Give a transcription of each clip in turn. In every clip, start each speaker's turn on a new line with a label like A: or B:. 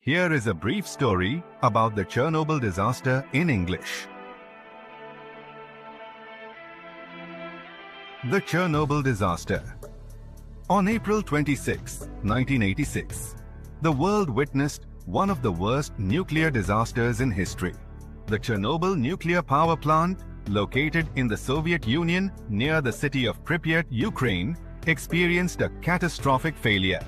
A: Here is a brief story about the Chernobyl disaster in English. The Chernobyl disaster. On April 26, 1986, the world witnessed one of the worst nuclear disasters in history. The Chernobyl nuclear power plant, located in the Soviet Union near the city of Pripyat, Ukraine, experienced a catastrophic failure.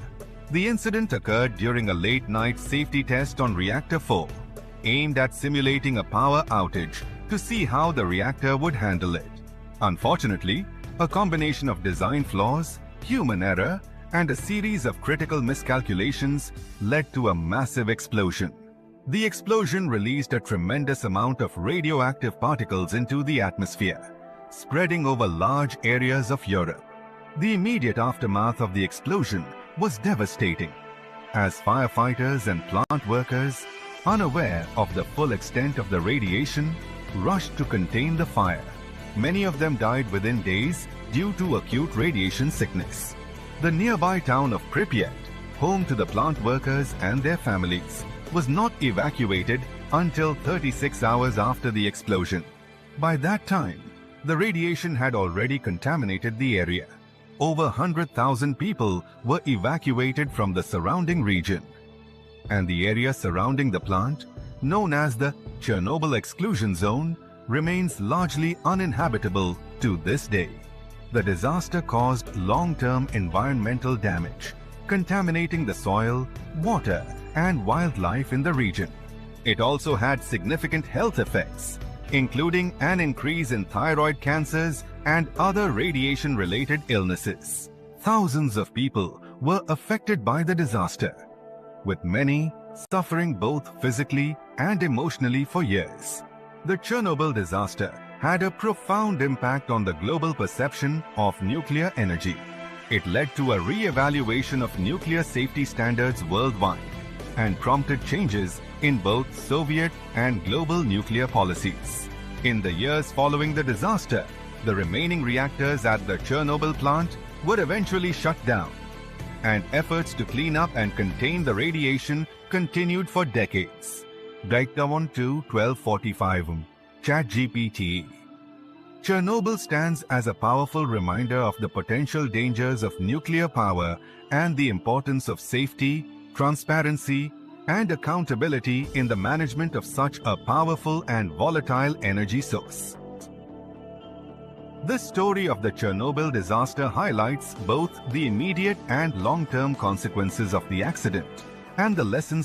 A: The incident occurred during a late-night safety test on Reactor 4, aimed at simulating a power outage to see how the reactor would handle it. Unfortunately, a combination of design flaws, human error, and a series of critical miscalculations led to a massive explosion. The explosion released a tremendous amount of radioactive particles into the atmosphere, spreading over large areas of Europe. The immediate aftermath of the explosion was devastating, as firefighters and plant workers, unaware of the full extent of the radiation, rushed to contain the fire. Many of them died within days due to acute radiation sickness. The nearby town of Pripyat, home to the plant workers and their families, was not evacuated until 36 hours after the explosion. By that time, the radiation had already contaminated the area. Over 100,000 people were evacuated from the surrounding region, and the area surrounding the plant, known as the Chernobyl exclusion zone, remains largely uninhabitable to this day. The disaster caused long-term environmental damage, contaminating the soil, water, and wildlife in the region. It also had significant health effects, including an increase in thyroid cancers and other radiation-related illnesses. Thousands of people were affected by the disaster, with many suffering both physically and emotionally for years. The Chernobyl disaster had a profound impact on the global perception of nuclear energy. It led to a re-evaluation of nuclear safety standards worldwide and prompted changes in both Soviet and global nuclear policies. In the years following the disaster, the remaining reactors at the Chernobyl plant were eventually shut down, and efforts to clean up and contain the radiation continued for decades. Breakdown 1245 ChatGPT. Chernobyl stands as a powerful reminder of the potential dangers of nuclear power and the importance of safety, transparency, and accountability in the management of such a powerful and volatile energy source. The story of the Chernobyl disaster highlights both the immediate and long-term consequences of the accident and the lessons